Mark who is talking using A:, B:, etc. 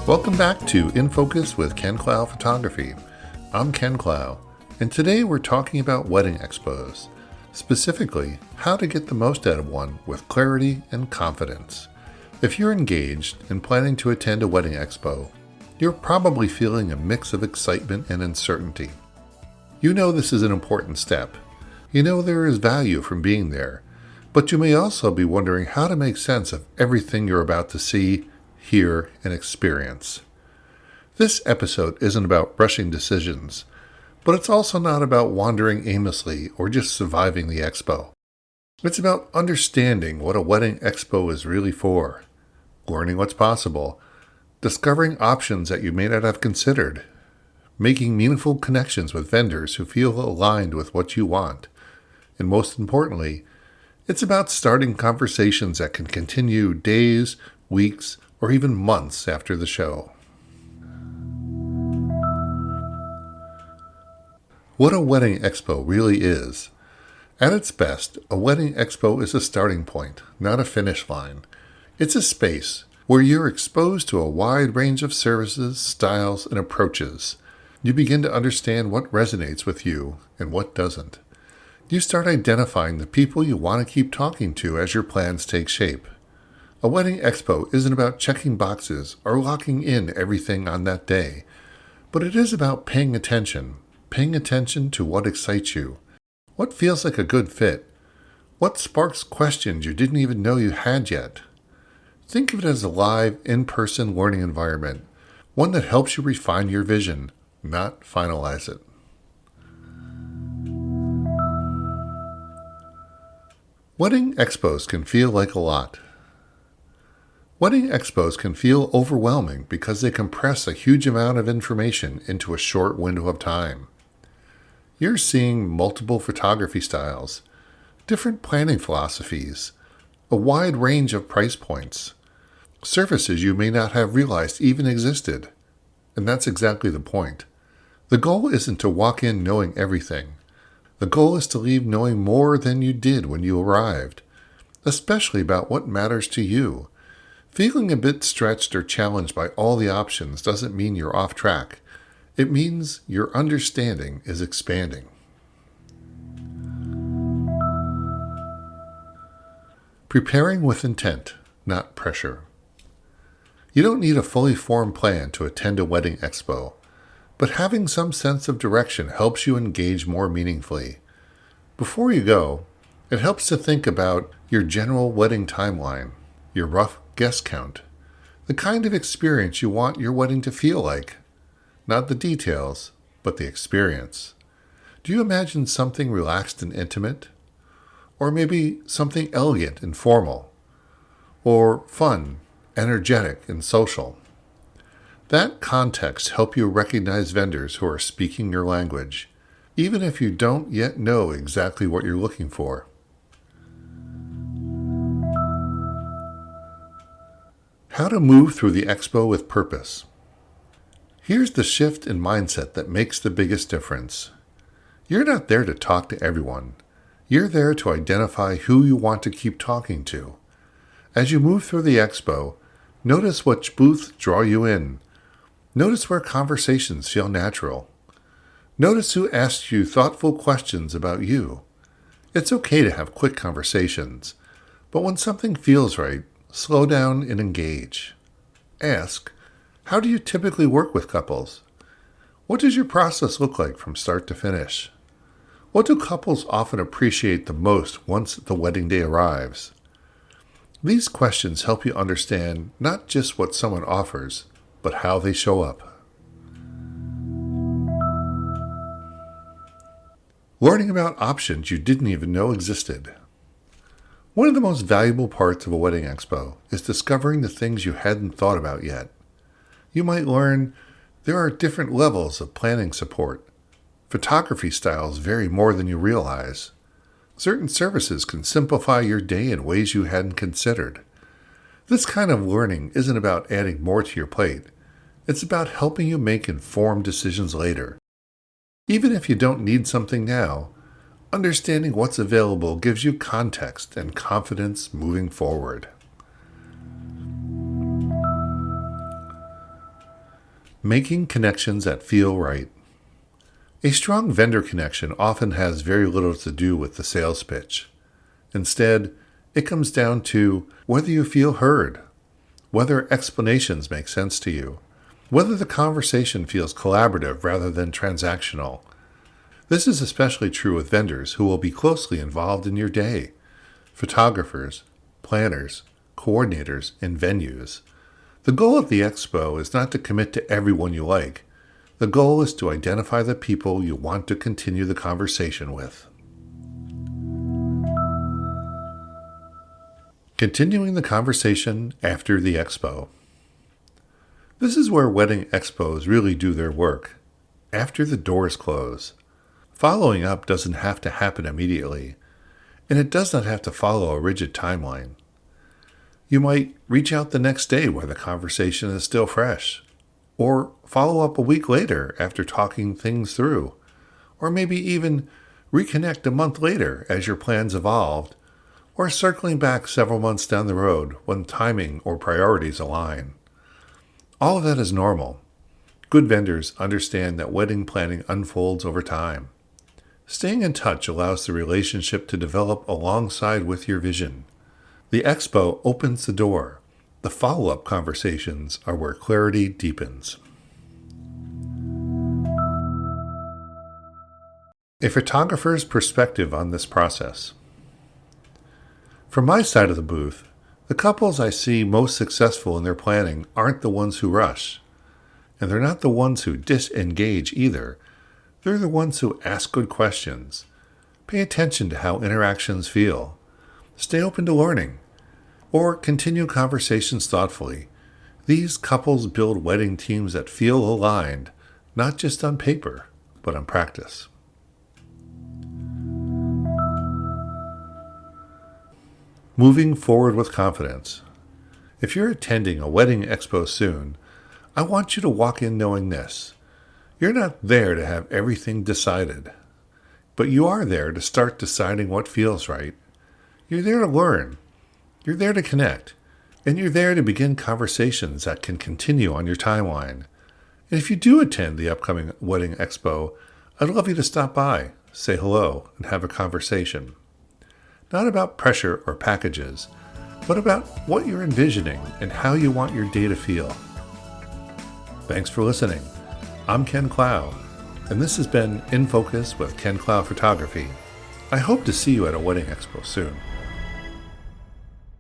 A: Welcome back to In Focus with Ken Clough Photography. I'm Ken Clough, and today we're talking about wedding expos, specifically how to get the most out of one with clarity and confidence. If you're engaged and planning to attend a wedding expo, you're probably feeling a mix of excitement and uncertainty. You know this is an important step. You know there is value from being there, but you may also be wondering how to make sense of everything you're about to see, hear, and experience. This episode isn't about rushing decisions, but it's also not about wandering aimlessly or just surviving the expo. It's about understanding what a wedding expo is really for, learning what's possible, discovering options that you may not have considered, making meaningful connections with vendors who feel aligned with what you want, and most importantly, it's about starting conversations that can continue days, weeks, or even months after the show. What a wedding expo really is. At its best, a wedding expo is a starting point, not a finish line. It's a space where you're exposed to a wide range of services, styles, and approaches. You begin to understand what resonates with you and what doesn't. You start identifying the people you want to keep talking to as your plans take shape. A wedding expo isn't about checking boxes or locking in everything on that day, but it is about paying attention to what excites you, what feels like a good fit, what sparks questions you didn't even know you had yet. Think of it as a live, in-person learning environment, one that helps you refine your vision, not finalize it. Wedding expos can feel like a lot. Wedding expos can feel overwhelming because they compress a huge amount of information into a short window of time. You're seeing multiple photography styles, different planning philosophies, a wide range of price points, services you may not have realized even existed. And that's exactly the point. The goal isn't to walk in knowing everything. The goal is to leave knowing more than you did when you arrived, especially about what matters to you. Feeling a bit stretched or challenged by all the options doesn't mean you're off track. It means your understanding is expanding. Preparing with intent, not pressure. You don't need a fully formed plan to attend a wedding expo, but having some sense of direction helps you engage more meaningfully. Before you go, it helps to think about your general wedding timeline, your rough guest count, the kind of experience you want your wedding to feel like. Not the details, but the experience. Do you imagine something relaxed and intimate? Or maybe something elegant and formal? Or fun, energetic, and social? That context helps you recognize vendors who are speaking your language, even if you don't yet know exactly what you're looking for. How to move through the expo with purpose. Here's the shift in mindset that makes the biggest difference. You're not there to talk to everyone. You're there to identify who you want to keep talking to. As you move through the expo, notice which booths draw you in. Notice where conversations feel natural. Notice who asks you thoughtful questions about you. It's okay to have quick conversations, but when something feels right, slow down and engage. Ask, how do you typically work with couples? What does your process look like from start to finish? What do couples often appreciate the most once the wedding day arrives? These questions help you understand not just what someone offers, but how they show up. Learning about options you didn't even know existed. One of the most valuable parts of a wedding expo is discovering the things you hadn't thought about yet. You might learn there are different levels of planning support. Photography styles vary more than you realize. Certain services can simplify your day in ways you hadn't considered. This kind of learning isn't about adding more to your plate. It's about helping you make informed decisions later. Even if you don't need something now, understanding what's available gives you context and confidence moving forward. Making connections that feel right. A strong vendor connection often has very little to do with the sales pitch. Instead, it comes down to whether you feel heard, whether explanations make sense to you, whether the conversation feels collaborative rather than transactional. This is especially true with vendors who will be closely involved in your day: photographers, planners, coordinators, and venues. The goal of the expo is not to commit to everyone you like. The goal is to identify the people you want to continue the conversation with. Continuing the conversation after the expo. This is where wedding expos really do their work, after the doors close. Following up doesn't have to happen immediately, and it does not have to follow a rigid timeline. You might reach out the next day where the conversation is still fresh, or follow up a week later after talking things through, or maybe even reconnect a month later as your plans evolved, or circling back several months down the road when timing or priorities align. All of that is normal. Good vendors understand that wedding planning unfolds over time. Staying in touch allows the relationship to develop alongside with your vision. The expo opens the door. The follow-up conversations are where clarity deepens. A photographer's perspective on this process. From my side of the booth, the couples I see most successful in their planning aren't the ones who rush, and they're not the ones who disengage either. They're the ones who ask good questions, pay attention to how interactions feel, stay open to learning, or continue conversations thoughtfully. These couples build wedding teams that feel aligned, not just on paper, but on practice. Moving forward with confidence. If you're attending a wedding expo soon, I want you to walk in knowing this. You're not there to have everything decided, but you are there to start deciding what feels right. You're there to learn. You're there to connect. And you're there to begin conversations that can continue on your timeline. And if you do attend the upcoming wedding expo, I'd love you to stop by, say hello, and have a conversation. Not about pressure or packages, but about what you're envisioning and how you want your day to feel. Thanks for listening. I'm Ken Clough, and this has been In Focus with Ken Clough Photography. I hope to see you at a wedding expo soon.